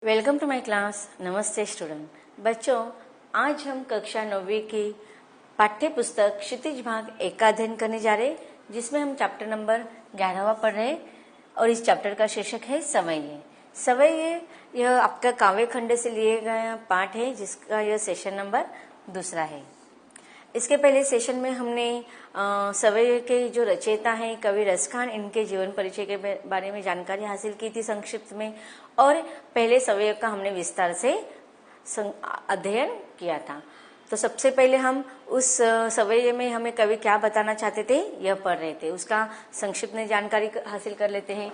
Welcome to my class. नमस्ते student. बच्चों, आज हम कक्षा 9वीं की पाठ्य पुस्तक क्षितिज भाग 1 का अध्ययन करने जा रहे, जिसमें हम चैप्टर नंबर 11वां पढ़ रहे और इस चैप्टर का शीर्षक है सवैये। सवैये यह आपका काव्य खंड से लिए गया पाठ है, जिसका यह सेशन नंबर 2 है। इसके पहले सेशन में हमने सवैये के जो रचयिता हैं कवि रसखान, इनके जीवन परिचय के बारे में जानकारी हासिल की थी संक्षिप्त में, और पहले सवैये का हमने विस्तार से अध्ययन किया था। तो सबसे पहले हम उस सवैये में हमें कवि क्या बताना चाहते थे यह पढ़ रहे थे, उसका संक्षिप्त में जानकारी हासिल कर लेते हैं।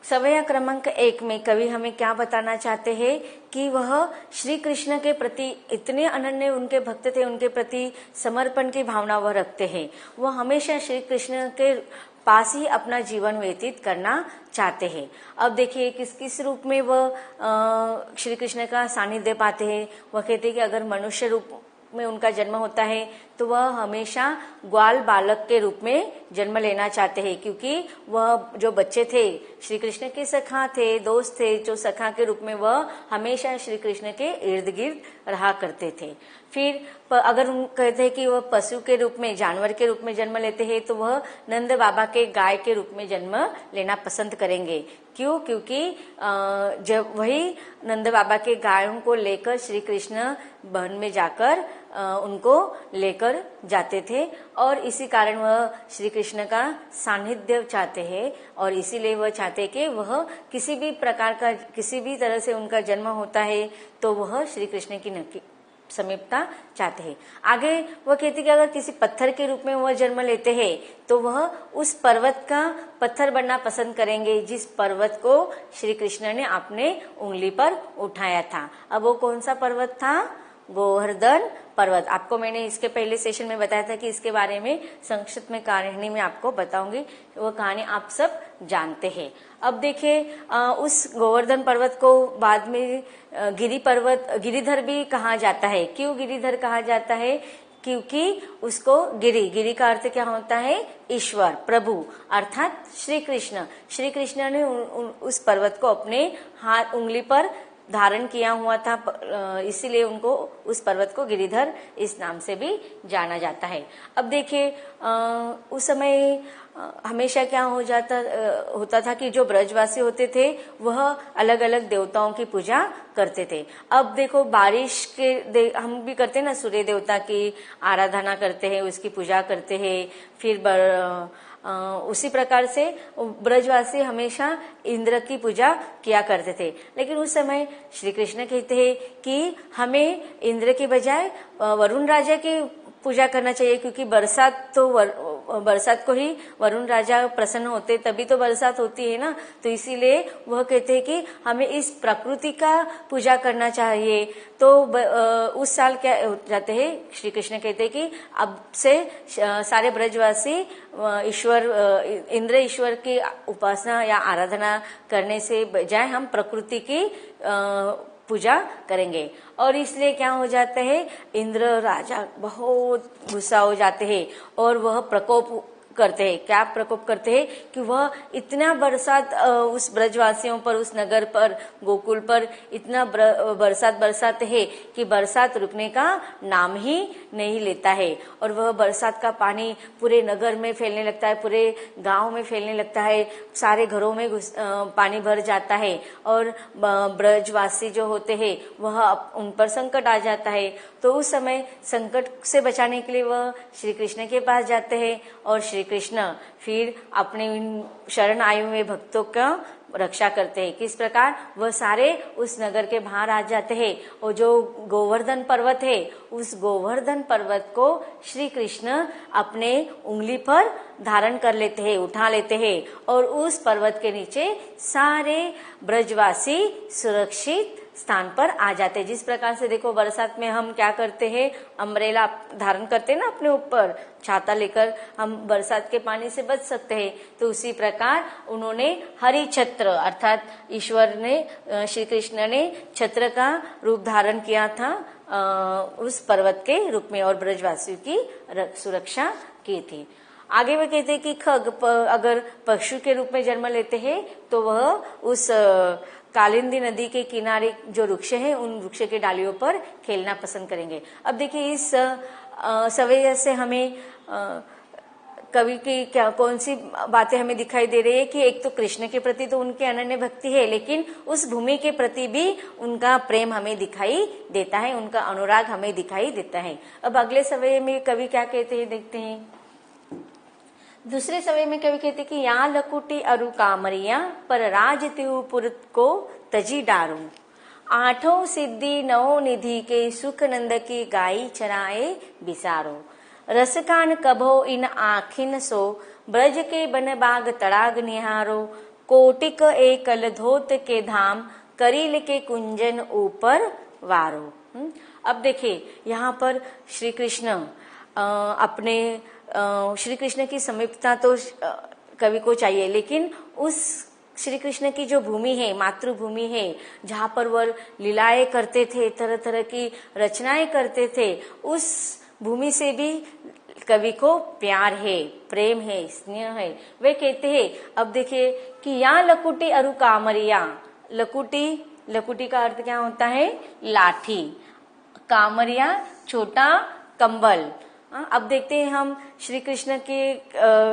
सवैया क्रमांक 1 में कवि हमें क्या बताना चाहते हैं कि वह श्री कृष्ण के प्रति इतने अनन्य उनके भक्त थे, उनके प्रति समर्पण की भावना वह रखते हैं। वह हमेशा श्री कृष्ण के पास ही अपना जीवन व्यतीत करना चाहते हैं। अब देखिए किस किस रूप में वह श्री कृष्ण का सानिध्य पाते हैं। वह कहते हैं कि अगर मनुष्य रूप में उनका जन्म होता है तो वह हमेशा ग्वाल बालक के रूप में जन्म लेना चाहते हैं, क्योंकि वह जो बच्चे थे श्री कृष्ण के सखा थे, दोस्त थे, जो सखा के रूप में वह हमेशा श्री कृष्ण के इर्द गिर्द रहा करते थे। फिर अगर हम कहते हैं कि वह पशु के रूप में, जानवर के रूप में जन्म लेते हैं, तो वह नंद बाबा के गाय के रूप में जन्म लेना पसंद करेंगे। क्यों? क्योंकि जब वही नंद बाबा के गायों को लेकर श्री कृष्ण वन में जाकर उनको लेकर जाते थे, और इसी कारण वह श्री कृष्ण का सानिध्य चाहते हैं, और इसीलिए वह चाहते कि वह किसी भी प्रकार का, किसी भी तरह से उनका जन्म होता है तो वह श्री कृष्ण की समीपता चाहते हैं। आगे वह कहते कि अगर किसी पत्थर के रूप में वह जन्म लेते हैं तो वह उस पर्वत का पत्थर बनना पसंद करेंगे जिस पर्वत को श्री कृष्ण ने अपने उंगली पर उठाया था। अब वो कौन सा पर्वत था? गोवर्धन पर्वत। आपको मैंने इसके पहले सेशन में बताया था कि इसके बारे में संक्षिप्त में कहानी में आपको बताऊंगी, वो कहानी आप सब जानते हैं। अब देखिए उस गोवर्धन पर्वत को बाद में गिरिधर भी कहा जाता है। क्यों गिरिधर कहा जाता है? क्योंकि उसको गिरी का अर्थ क्या होता है? ईश्वर, प्रभु, अर्थात श्री कृष्ण। श्री कृष्ण ने उस पर्वत को अपने हाथ उंगली पर धारण किया हुआ था, इसीलिए उनको उस पर्वत को गिरिधर इस नाम से भी जाना जाता है। अब देखिए उस समय हमेशा क्या होता था कि जो ब्रजवासी होते थे वह अलग अलग देवताओं की पूजा करते थे। अब देखो बारिश के हम भी करते हैं ना, सूर्य देवता की आराधना करते हैं, उसकी पूजा करते हैं। फिर उसी प्रकार से ब्रजवासी हमेशा इंद्र की पूजा किया करते थे। लेकिन उस समय श्री कृष्ण कहते हैं कि हमें इंद्र के बजाय वरुण राजा की पूजा करना चाहिए, क्योंकि बरसात को ही वरुण राजा प्रसन्न होते, तभी तो बरसात होती है ना। तो इसीलिए वह कहते हैं कि हमें इस प्रकृति का पूजा करना चाहिए। तो उस साल क्या जाते हैं, श्री कृष्ण कहते हैं कि अब से सारे ब्रजवासी इंद्र ईश्वर की उपासना या आराधना करने से बजाय हम प्रकृति की पूजा करेंगे। और इसलिए क्या हो जाता है, इंद्र राजा बहुत गुस्सा हो जाते हैं और वह प्रकोप करते हैं। क्या प्रकोप करते हैं कि वह इतना बरसात उस ब्रजवासियों पर, उस नगर पर, गोकुल पर इतना बरसात बरसाते हैं कि बरसात रुकने का नाम ही नहीं लेता है। और वह बरसात का पानी पूरे नगर में फैलने लगता है, पूरे गांव में फैलने लगता है, सारे घरों में पानी भर जाता है, और ब्रजवासी जो होते हैं वह उन पर संकट आ जाता है। तो उस समय संकट से बचाने के लिए वह श्री कृष्ण के पास जाते हैं, और श्री कृष्ण फिर अपने शरण आए हुए भक्तों का रक्षा करते हैं। किस प्रकार? वह सारे उस नगर के बाहर आ जाते हैं, और जो गोवर्धन पर्वत है उस गोवर्धन पर्वत को श्री कृष्ण अपने उंगली पर धारण कर लेते हैं, उठा लेते हैं, और उस पर्वत के नीचे सारे ब्रजवासी सुरक्षित स्थान पर आ जाते हैं। जिस प्रकार से देखो बरसात में हम क्या करते हैं, अम्ब्रेला धारण करते हैं ना अपने ऊपर, छाता लेकर हम बरसात के पानी से बच सकते हैं। तो उसी प्रकार उन्होंने हरि छत्र अर्थात ईश्वर ने, श्री कृष्ण ने छत्र का रूप धारण किया था उस पर्वत के रूप में, और ब्रजवासियों की सुरक्षा की थी। आगे वे कहते हैं कि खग अगर पशु के रूप में जन्म लेते हैं तो वह उस कालिंदी नदी के किनारे जो वृक्ष है उन वृक्ष के डालियों पर खेलना पसंद करेंगे। अब देखिए इस सवैया से हमें कवि की क्या कौन सी बातें हमें दिखाई दे रही है कि एक तो कृष्ण के प्रति तो उनकी अनन्य भक्ति है, लेकिन उस भूमि के प्रति भी उनका प्रेम हमें दिखाई देता है, उनका अनुराग हमें दिखाई देता है। अब अगले सवैये में कवि क्या कहते हैं देखते हैं। दूसरे सवैये में कवि कहते कि या लकुटी अरु कामरिया पर राज तिहु पुर को तजी डारू, आठों सिद्धि नौ निधि के सुख नंद की गाई चराए बिसारो, रसकान कभो इन आखिन सो ब्रज के बन बाग तड़ाग निहारो, कोटिक एकल धोत के धाम करील के कुंजन ऊपर वारो। अब देखिए यहाँ पर श्री कृष्ण अपने श्री कृष्ण की समीपता तो कवि को चाहिए, लेकिन उस श्री कृष्ण की जो भूमि है, मातृभूमि है, जहाँ पर वह लीलाएं करते थे, तरह तरह की रचनाएं करते थे, उस भूमि से भी कवि को प्यार है, प्रेम है, स्नेह है। वे कहते हैं, अब देखिए कि या लकुटी अरु कामरिया, लकुटी का अर्थ क्या होता है? लाठी, कामरिया छोटा कंबल। अब देखते हैं हम श्री कृष्ण के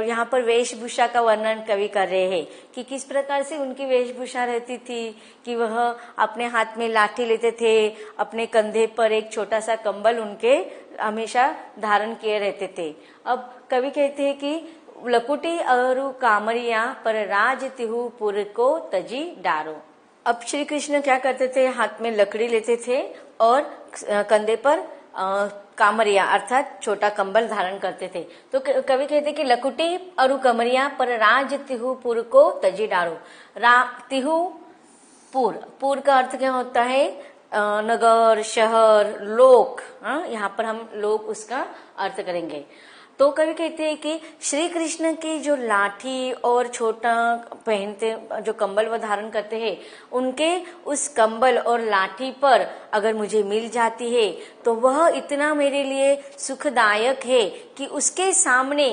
यहाँ पर वेशभूषा का वर्णन कवि कर रहे हैं कि किस प्रकार से उनकी वेशभूषा रहती थी कि वह अपने हाथ में लाठी लेते थे, अपने कंधे पर एक छोटा सा कंबल उनके हमेशा धारण किए रहते थे। अब कवि कहते हैं कि लकुटी अरु कामरिया पर राज तिहु पुर को तजी डारो। अब श्री कृष्ण क्या करते थे? हाथ में लकड़ी लेते थे और कंधे पर कामरिया अर्थात छोटा कंबल धारण करते थे। तो कवि कहते कि लकुटी अरु कामरिया पर राज तिहु पुर को तजी डारो। तिहु पुर का अर्थ क्या होता है? नगर, शहर, लोक। यहाँ पर हम लोक उसका अर्थ करेंगे। तो कवि कहते हैं कि श्री कृष्ण की जो लाठी और छोटा पहनते जो कंबल वो धारण करते हैं, उनके उस कंबल और लाठी पर अगर मुझे मिल जाती है तो वह इतना मेरे लिए सुखदायक है कि उसके सामने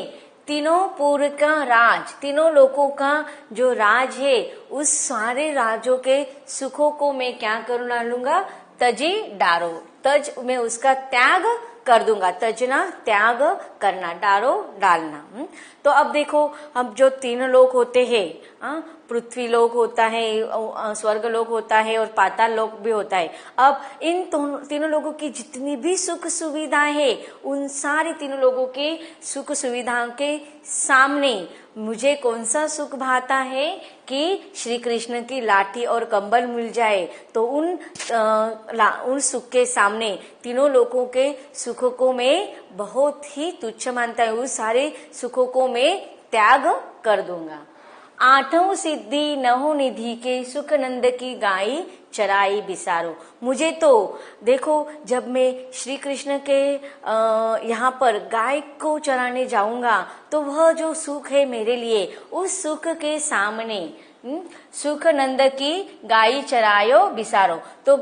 तीनों पुर का राज, तीनों लोगों का जो राज है, उस सारे राजों के सुखों को मैं क्या कर डालूंगा? तजी डारो। तज में उसका त्याग कर दूंगा। तजना त्याग करना, डारो डालना। तो अब देखो हम जो तीन लोक होते हैं, पृथ्वी लोक होता है, स्वर्ग लोक होता है और पाताल लोक भी होता है। अब इन तीनों लोगों की जितनी भी सुख सुविधाएं है, उन सारी तीनों लोगों की सुख सुविधाओं के सामने मुझे कौन सा सुख भाता है कि श्री कृष्ण की लाठी और कंबल मिल जाए तो उन सुख के सामने तीनों लोगों के सुखों को मैं बहुत ही तुच्छ मानता हूँ। उस सारे सुखों को मैं त्याग कर दूंगा। आठों सिद्धि नौ निधि के सुख नंद की गाई चराई बिसारो। मुझे तो देखो, जब मैं श्री कृष्ण के यहाँ पर गाय को चराने जाऊंगा तो वह जो सुख है मेरे लिए, उस सुख के सामने सुख नंद की गाई चरायो बिसारो। तो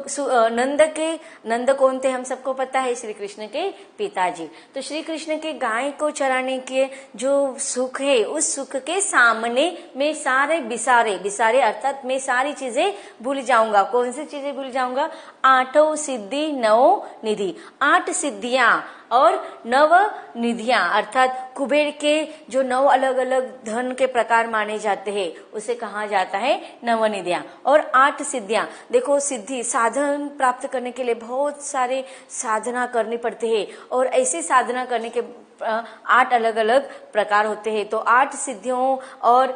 नंद कौन थे? हम सबको पता है, श्री कृष्ण के पिताजी। तो श्री कृष्ण के गाय को चराने के जो सुख है, उस सुख के सामने मैं सारे बिसारे अर्थात मैं सारी चीजें भूल जाऊंगा। कौन सी चीजें भूल जाऊंगा? आठों सिद्धि नौ निधि, 8 सिद्धियां और 9 निधियां अर्थात कुबेर के जो 9 अलग अलग धन के प्रकार माने जाते हैं, उसे कहा जाता है नवनिधियां। और 8 सिद्धियां, देखो सिद्धि साधन प्राप्त करने के लिए बहुत सारे साधना करनी पड़ती है और ऐसी साधना करने के 8 अलग अलग प्रकार होते हैं। तो 8 सिद्धियों और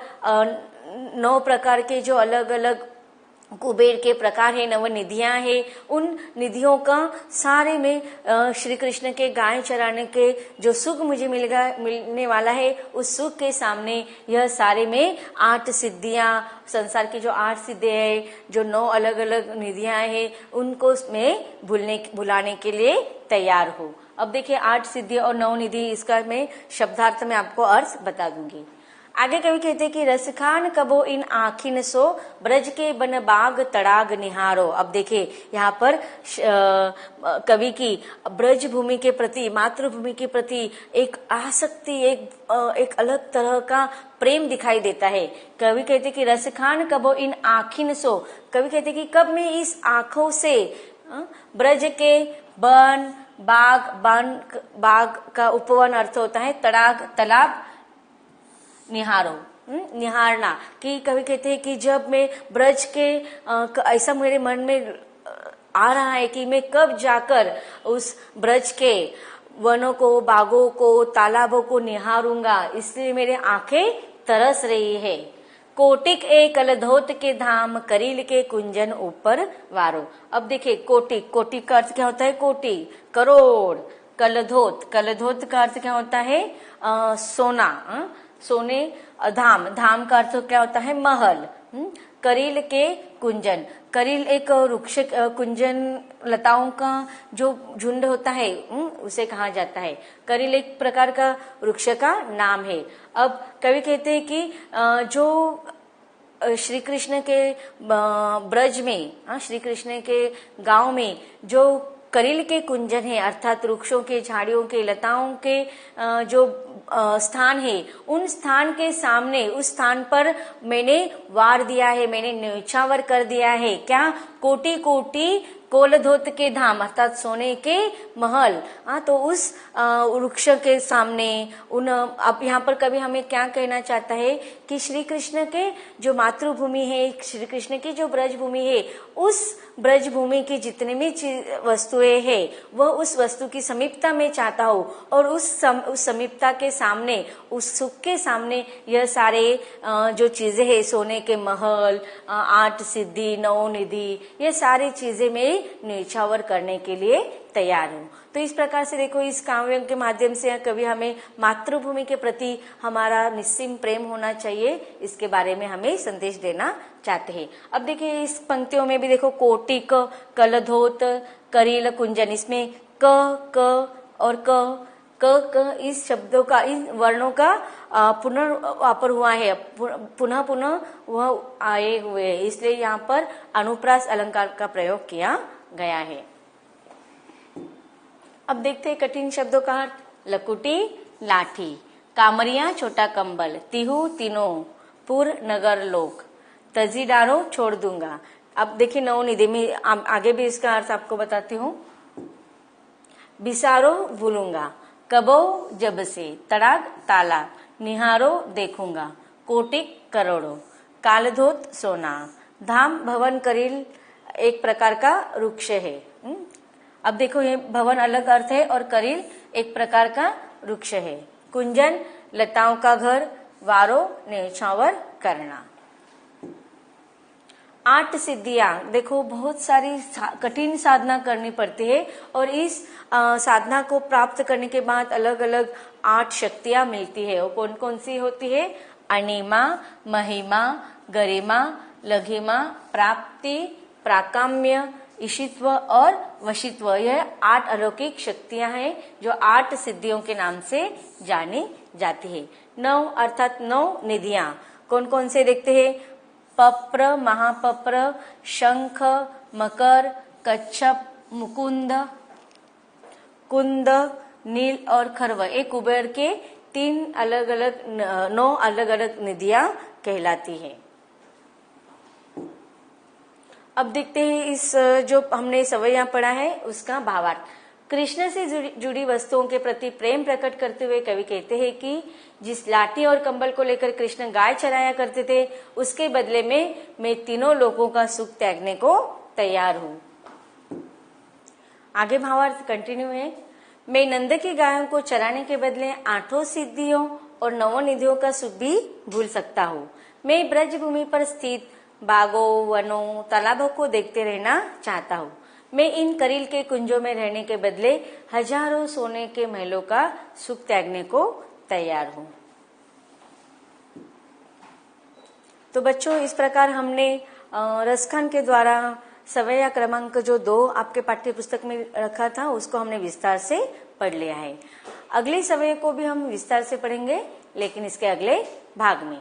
9 प्रकार के जो अलग अलग कुबेर के प्रकार है, 9 निधियां हैं, उन निधियों का सारे में श्री कृष्ण के गाय चराने के जो सुख मुझे मिलने वाला है, उस सुख के सामने यह सारे में 8 सिद्धियां, संसार की जो 8 सिद्धियां है, जो 9 अलग अलग निधियां हैं, उनको मैं भुलाने के लिए तैयार हूँ। अब देखिए 8 सिद्धि और 9 निधि, इसका मैं शब्दार्थ में आपको अर्थ बता दूंगी। आगे कवि कहते हैं कि रसखान कबो इन आखिन सो ब्रज के बन बाग तड़ाग निहारो। अब देखिए यहाँ पर कवि की ब्रज भूमि के प्रति, मातृभूमि के प्रति एक आसक्ति, एक अलग तरह का प्रेम दिखाई देता है। कवि कहते कि रसखान कबो इन आखिन सो, कवि कहते कि कब मैं इस आंखों से ब्रज के वन, बाग का उपवन अर्थ होता है तड़ाग, तालाब, निहारो, निहारना, कि कवि कहते हैं कि जब मैं ब्रज के ऐसा मेरे मन में आ रहा है कि मैं कब जाकर उस ब्रज के वनों को, बागों को, तालाबों को निहारूंगा, इसलिए मेरे आंखें तरस रही है। कोटिक एक कलधोत के धाम, करील के कुंजन ऊपर वारो। अब देखिए कोटिक, कोटिक का अर्थ क्या होता है? कोटि, करोड़। कलधोत, कलधोत का अर्थ क्या होता है? सोना, सोने। धाम, धाम का अर्थ क्या होता है? महल। करील के कुंजन, करील एक वृक्ष, कुंजन लताओं का जो झुंड होता है उसे कहा जाता है। करील एक प्रकार का वृक्ष का नाम है। अब कवि कहते हैं कि जो श्री कृष्ण के ब्रज में, श्री कृष्ण के गांव में जो करील के कुंजन है, अर्थात वृक्षों के, झाड़ियों के, लताओं के जो स्थान है, उन स्थान के सामने, उस स्थान पर मैंने वार दिया है, मैंने न्यौछावर कर दिया है। क्या? कोटि कोटि कोलधोत के धाम, अर्थात सोने के महल। तो उस वृक्ष के सामने उन, अब यहाँ पर कभी हमें क्या कहना चाहता है कि श्री कृष्ण के जो मातृभूमि है, श्री कृष्ण की जो ब्रज भूमि है, उस ब्रज भूमि की जितने भी वस्तुएं हैं, वह उस वस्तु की समीपता में चाहता हूँ, और उस समीपता के सामने, उस सुख के सामने यह सारे जो चीजें हैं, सोने के महल, 8 सिद्धि, 9 निधि, ये सारी चीजें मैं न्यौछावर करने के लिए तैयार हूँ। तो इस प्रकार से देखो, इस काव्य के माध्यम से कवि हमें मातृभूमि के प्रति हमारा निस्सीम प्रेम होना चाहिए, इसके बारे में हमें संदेश देना चाहते हैं। अब देखिए इस पंक्तियों में भी देखो, कोटिक, कलधोत, करील, कुंजन, इसमें क और क इस शब्दों का, इन वर्णों का पुनर्वापर हुआ है, पुनः पुनः वह आए हुए हैं, इसलिए यहाँ पर अनुप्रास अलंकार का प्रयोग किया गया है। अब देखते हैं कठिन शब्दों का अर्थ। लकुटी, लाठी, कामरिया, छोटा कंबल, तिहु, तीनों, पुर, नगर, लोक, तजी डारो, छोड़ दूंगा। अब देखिए नवनिधि में आगे भी इसका अर्थ आपको बताती हूँ। बिसारो, भूलूंगा, कबो, जब से, तड़ाग, ताला, निहारो, देखूंगा, कोटिक, करोड़ों, कालधोत, सोना, धाम, भवन, करील एक प्रकार का वृक्ष है। अब देखो ये भवन अलग अर्थ है और करील एक प्रकार का वृक्ष है। कुंजन, लताओं का घर, वारो, न्यौछावर करना। 8 सिद्धियां, देखो बहुत सारी कठिन साधना करनी पड़ती है, और इस साधना को प्राप्त करने के बाद अलग अलग 8 शक्तियां मिलती है। और कौन कौन सी होती है? अनिमा, महिमा, गरिमा, लघिमा, प्राप्ति, प्राकाम्य, ईशित्व और वशित्व, यह 8 अलौकिक शक्तियां हैं जो 8 सिद्धियों के नाम से जानी जाती है। 9 अर्थात 9 निधियां कौन कौन से देखते हैं? पप्र, महापप्र, शंख, मकर, कच्छप, मुकुंद, कुंद, नील और खरव, एक कुबेर के 3 अलग अलग 9 अलग अलग निधियां कहलाती है। अब देखते हैं इस जो हमने सवैया पढ़ा है उसका भावार्थ। कृष्ण से जुड़ी वस्तुओं के प्रति प्रेम प्रकट करते हुए कवि कहते हैं कि जिस लाठी और कंबल को लेकर कृष्ण गाय चराया करते थे, उसके बदले में मैं तीनों लोगों का सुख त्यागने को तैयार हूँ। आगे भावार्थ कंटिन्यू है। मैं नंद की गायों को चराने के बदले 8 सिद्धियों और 9 निधियों का सुख भी भूल सकता हूँ। मैं ब्रज भूमि पर स्थित बागों, वनों, तालाबों को देखते रहना चाहता हूँ। मैं इन करील के कुंजों में रहने के बदले हजारों सोने के महलों का सुख त्यागने को तैयार हूँ। तो बच्चों, इस प्रकार हमने रसखान के द्वारा सवैया क्रमांक जो 2 आपके पाठ्य पुस्तक में रखा था, उसको हमने विस्तार से पढ़ लिया है। अगली सवैया को भी हम विस्तार से पढ़ेंगे, लेकिन इसके अगले भाग में।